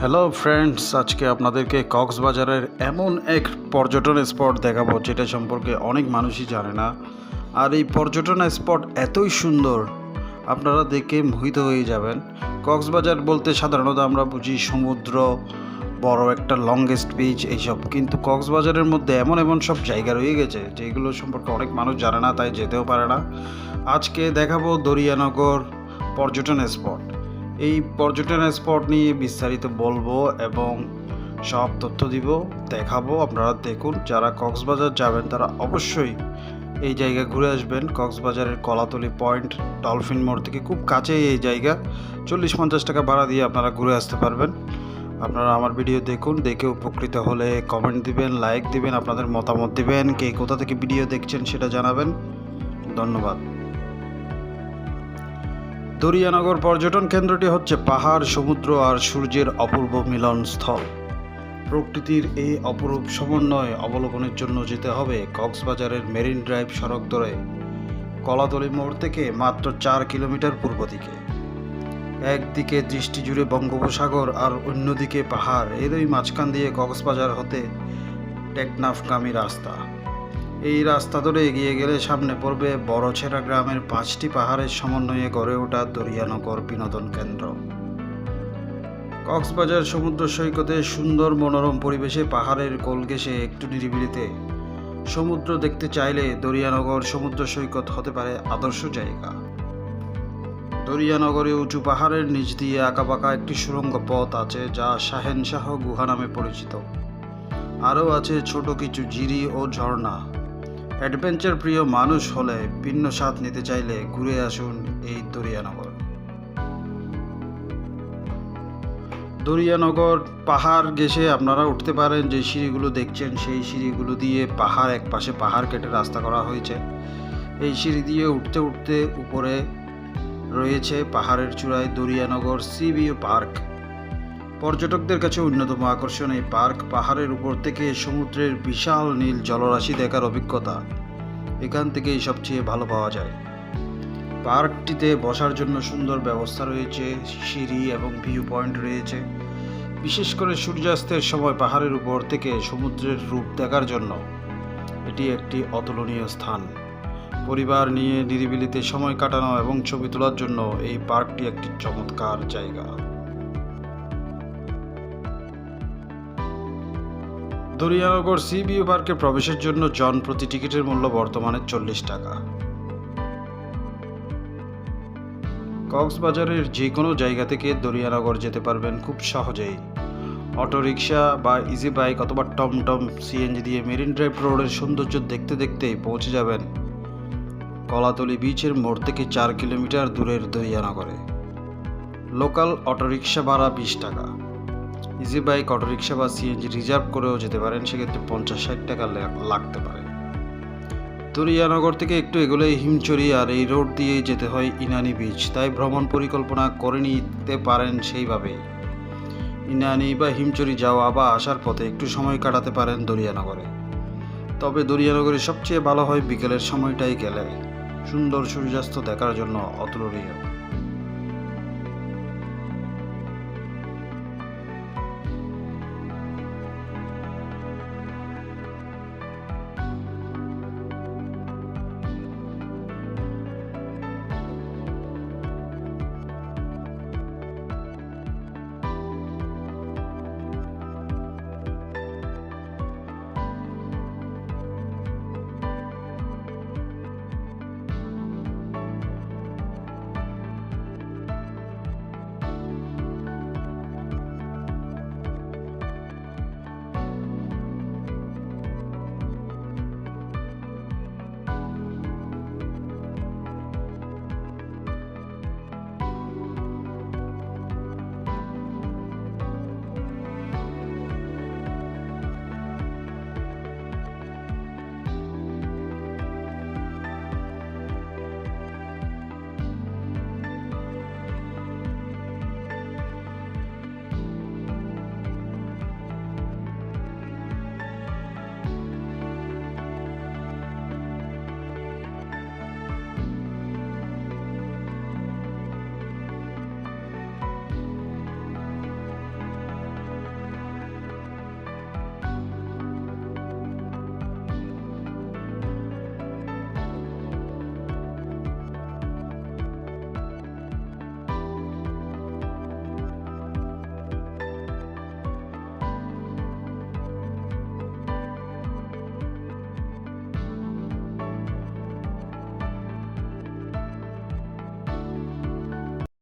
Hello friends, আজকে আপনাদেরকে কক্সবাজারের এমন এক পর্যটন স্পট দেখাবো যেটা সম্পর্কে অনেক মানুষই জানে না। আর এই পর্যটন স্পট এতই সুন্দর, আপনারা দেখে মোহিত হয়ে যাবেন। কক্সবাজার বলতে সাধারণত আমরা বুঝি সমুদ্র, বড় একটা লংগেস্ট বিচ এইসব, কিন্তু কক্সবাজারের মধ্যে এমন এমন সব জায়গা রয়ে গেছে যেগুলো সম্পর্কে অনেক মানুষ জানে না, তাই যেতেও পারে না। আজকে দেখাবো দরিয়ানগর পর্যটন স্পট। এই পর্যটন স্পট নিয়ে বিস্তারিত বলবো এবং সব তথ্য দিব, দেখাবো। আপনারা দেখুন, যারা কক্সবাজার যাবেন তারা অবশ্যই এই জায়গা ঘুরে আসবেন। কক্সবাজারের কলাতলি পয়েন্ট ডলফিন মোড় থেকে খুব কাছেই এই জায়গা। 40-50 টাকা ভাড়া দিয়ে আপনারা ঘুরে আসতে পারবেন। আপনারা আমার ভিডিও দেখুন, দেখে উপকৃত হলে কমেন্ট দিবেন, লাইক দিবেন, আপনাদের মতামত দিবেন, কে কোথা থেকে ভিডিও দেখছেন সেটা জানাবেন। ধন্যবাদ। দরিয়ানগর পর্যটন কেন্দ্রটি হচ্ছে পাহাড়, সমুদ্র আর সূর্যের অপূর্ব মিলনস্থল। প্রকৃতির এই অপরূপ সমন্বয় অবলোকনের জন্য যেতে হবে কক্সবাজারের মেরিন ড্রাইভ সড়ক ধরে কলাতলি মোড় থেকে মাত্র 4 কিলোমিটার পূর্ব দিকে। একদিকে দৃষ্টি জুড়ে বঙ্গোপসাগর আর অন্যদিকে পাহাড়, এরই মাঝখান দিয়ে কক্সবাজার হতে টেকনাফগামী রাস্তা। এই রাস্তা ধরে এগিয়ে গেলে সামনে পড়বে বড়ছেড়া গ্রামের 5টি পাহাড়ের সমন্বয়ে গড়ে ওঠা দরিয়ানগর বিনোদন কেন্দ্র। কক্সবাজার সমুদ্র সৈকতে সুন্দর মনোরম পরিবেশে পাহাড়ের কোল ঘেঁষে একটু নিরিবিলিতে সমুদ্র দেখতে চাইলে দরিয়ানগর সমুদ্র সৈকত হতে পারে আদর্শ জায়গা। দরিয়ানগরে উঁচু পাহাড়ের নিচ দিয়ে আঁকাবাঁকা একটি সুড়ঙ্গ পথ আছে, যা শাহেনশাহ গুহা নামে পরিচিত। আরও আছে ছোট কিছু জিরি ও ঝর্ণা। অ্যাডভেঞ্চার প্রিয় মানুষ হলে ভিন্ন স্বাদ নিতে চাইলে ঘুরে আসুন এই দরিয়ানগর। দরিয়ানগর পাহাড় ঘেঁষে আপনারা উঠতে পারেন। যে সিঁড়িগুলো দেখছেন সেই সিঁড়িগুলো দিয়ে পাহাড়, এক পাশে পাহাড় কেটে রাস্তা করা হয়েছে। এই সিঁড়ি দিয়ে উঠতে উঠতে উপরে রয়েছে পাহাড়ের চূড়ায় দরিয়ানগর সি ভিউ পার্ক। পর্যটকদের কাছে অন্যতম আকর্ষণ এই পার্ক। পাহাড়ের উপর থেকে সমুদ্রের বিশাল নীল জলরাশি দেখার অভিজ্ঞতা এখান থেকেই সবচেয়ে ভালো পাওয়া যায়। পার্কটিতে বসার জন্য সুন্দর ব্যবস্থা রয়েছে, সিঁড়ি এবং ভিউ পয়েন্ট রয়েছে। বিশেষ করে সূর্যাস্তের সময় পাহাড়ের উপর থেকে সমুদ্রের রূপ দেখার জন্য এটি একটি অতুলনীয় স্থান। পরিবার নিয়ে নিরিবিলিতে সময় কাটানো এবং ছবি তোলার জন্য এই পার্কটি একটি চমৎকার জায়গা। দরিয়ানগর সি ভিউ পার্কে প্রবেশের জন্য জন প্রতি টিকিটের মূল্য বর্তমানে 40 টাকা। কক্সবাজারের যে কোনো জায়গা থেকে দরিয়ানগর যেতে পারবেন খুব সহজেই। অটোরিকশা বা ইজি বাইক অথবা টমটম, সিএনজি দিয়ে মেরিন ড্রাইভ রোডের সৌন্দর্য দেখতে দেখতেই পৌঁছে যাবেন কলাতলি বিচের মোড় থেকে 4 কিলোমিটার দূরের দরিয়ানগরে। লোকাল অটোরিকশা ভাড়া 20 টাকা। ইজি বাইক, অটোরিকশা বা সিএনজি রিজার্ভ করেও যেতে পারেন, সেক্ষেত্রে 50-60 টাকা লাগতে পারে। দরিয়ানগর থেকে একটু এগোলেই হিমচরি, আর এই রোড দিয়েই যেতে হয় ইনানি বিচ। তাই ভ্রমণ পরিকল্পনা করে নিতে পারেন সেইভাবেই। ইনানি বা হিমচরি যাওয়া বা আসার পথে একটু সময় কাটাতে পারেন দরিয়ানগরে। তবে দরিয়ানগরে সবচেয়ে ভালো হয় বিকেলের সময়টাই গেলে, সুন্দর সূর্যাস্ত দেখার জন্য অতুলনীয়।